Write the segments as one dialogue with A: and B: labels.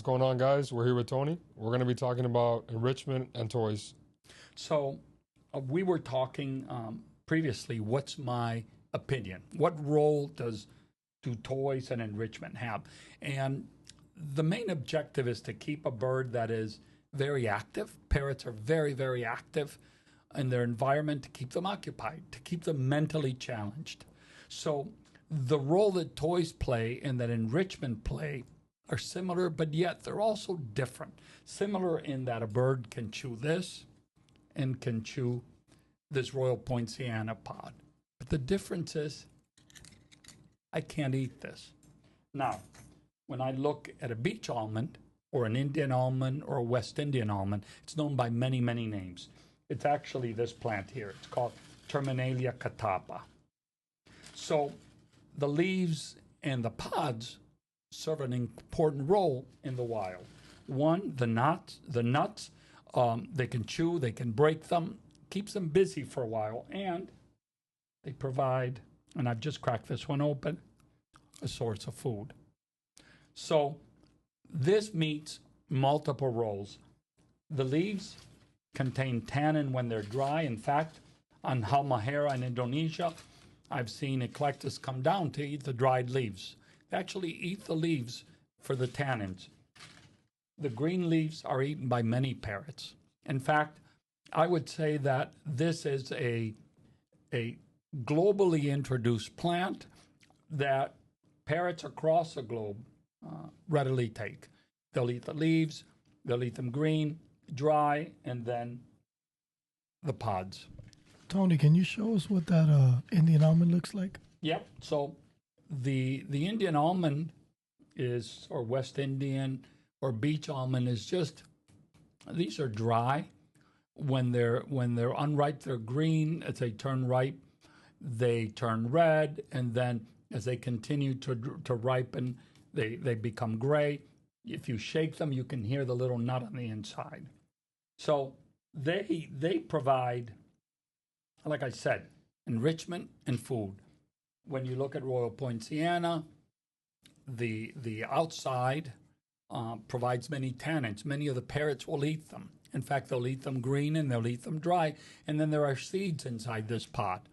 A: What's going on, guys? We're here with Tony. We're going to be talking about enrichment and toys.
B: So we were talking previously, what's my opinion? What role do toys and enrichment have? And the main objective is to keep a bird that is very active. Parrots are very, very active in their environment, to keep them occupied, to keep them mentally challenged. So the role that toys play and that enrichment play are similar, but yet they're also different. Similar in that a bird can chew this and can chew this Royal Poinciana pod. But the difference is I can't eat this. Now, when I look at a beach almond or an Indian almond or a West Indian almond, it's known by many, many names. It's actually this plant here. It's called Terminalia catapa. So the leaves and the pods serve an important role in the wild. One, the nuts, they can chew, they can break them, keeps them busy for a while, and they provide, and I've just cracked this one open, a source of food. So this meets multiple roles. The leaves contain tannin when they're dry. In fact, on Halmahera in Indonesia, I've seen eclectus come down to eat the dried leaves. They actually eat the leaves for the tannins. The green leaves are eaten by many parrots. In fact, I would say that this is a globally introduced plant that parrots across the globe readily take. They'll eat the leaves, they'll eat them green, dry, and then the pods.
C: Tony, can you show us what that Indian almond looks like?
B: Yep. So the Indian almond is, or West Indian or beach almond is just, these are dry. When they're unripe, they're green. As they turn ripe, they turn red, and then as they continue to ripen, they become gray. If you shake them, you can hear the little nut on the inside. So they provide, like I said, enrichment and food. When you look at Royal Poinciana, the outside provides many tannins. Many of the parrots will eat them. In fact, they'll eat them green and they'll eat them dry. And then there are seeds inside this pot.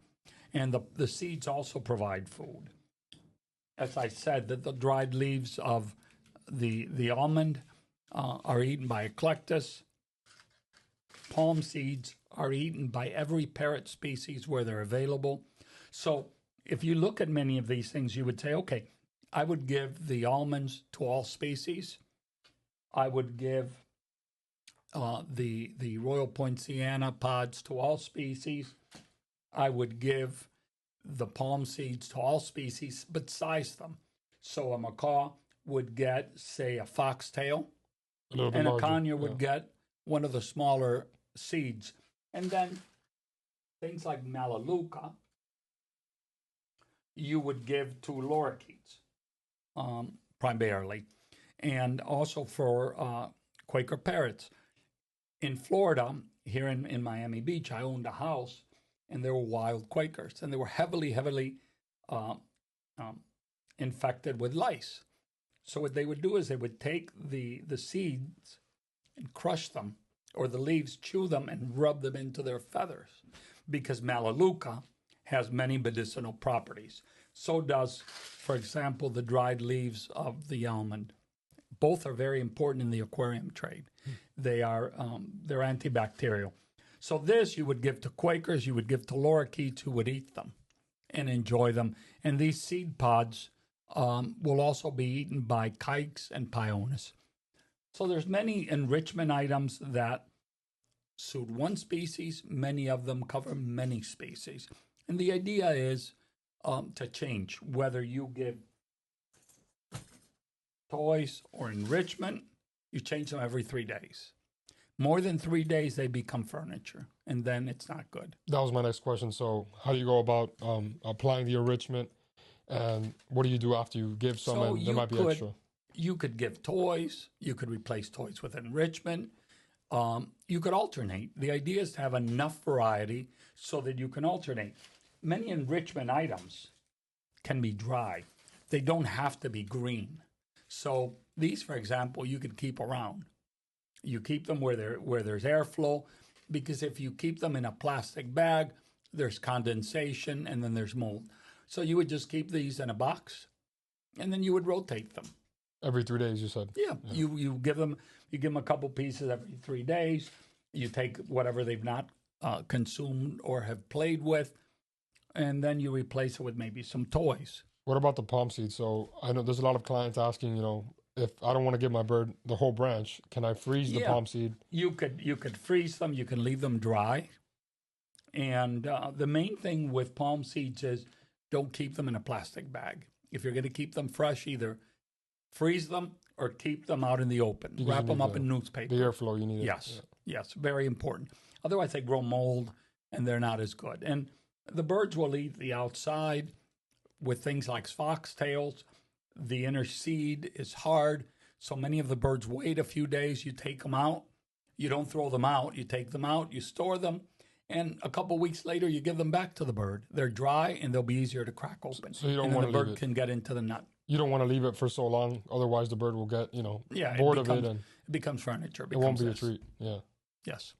B: And the seeds also provide food. As I said, that the dried leaves of the almond are eaten by eclectus. Palm seeds are eaten by every parrot species where they're available. So if you look at many of these things, you would say, okay, I would give the almonds to all species. I would give the Royal Poinciana pods to all species. I would give the palm seeds to all species, but size them. So a macaw would get, say, a foxtail, and a conure would get one of the smaller seeds. And then things like Melaleuca, you would give to lorikeets, primarily. And also for Quaker parrots. In Florida, here in Miami Beach, I owned a house, and there were wild Quakers, and they were heavily infected with lice. So what they would do is they would take the seeds and crush them, or the leaves, chew them, and rub them into their feathers, because Melaleuca has many medicinal properties. So does, for example, the dried leaves of the almond. Both are very important in the aquarium trade. They're antibacterial. So this you would give to Quakers, you would give to lorikeets who would eat them and enjoy them. And these seed pods will also be eaten by kikes and pioneers. So there's many enrichment items that suit one species. Many of them cover many species. And the idea is to change whether you give toys or enrichment. You change them every 3 days. More than 3 days, they become furniture, and then it's not good.
A: That was my next question. So how do you go about applying the enrichment, and what do you do after you give some and there might be extra?
B: You could give toys. You could replace toys with enrichment. You could alternate. The idea is to have enough variety so that you can alternate. Many enrichment items can be dry. They don't have to be green. So These, for example, you could keep around. You keep them where there's airflow, because if you keep them in a plastic bag, there's condensation and then there's mold. So you would just keep these in a box, and then you would rotate them.
A: Every 3 days, you said?
B: Yeah. You give them a couple pieces every 3 days. You take whatever they've not consumed or have played with, and then you replace it with maybe some toys.
A: What about the palm seed? So I know there's a lot of clients asking, if I don't want to give my bird the whole branch, can I freeze the palm seed?
B: You could freeze them. You can leave them dry. And the main thing with palm seeds is don't keep them in a plastic bag. If you're going to keep them fresh, either freeze them or keep them out in the open. Wrap them up in newspaper.
A: The airflow, you need
B: it. Yes, very important. Otherwise, they grow mold and they're not as good. And the birds will eat the outside with things like foxtails. The inner seed is hard, so many of the birds wait a few days. You take them out. You don't throw them out. You take them out, you store them, and a couple weeks later, you give them back to the bird. They're dry, and they'll be easier to crack open.
A: So you don't
B: want
A: to
B: the bird can get into the nut.
A: You don't want to leave it for so long, otherwise the bird will get, bored of it, and
B: it becomes furniture.
A: It won't be a treat. Yeah.
B: Yes.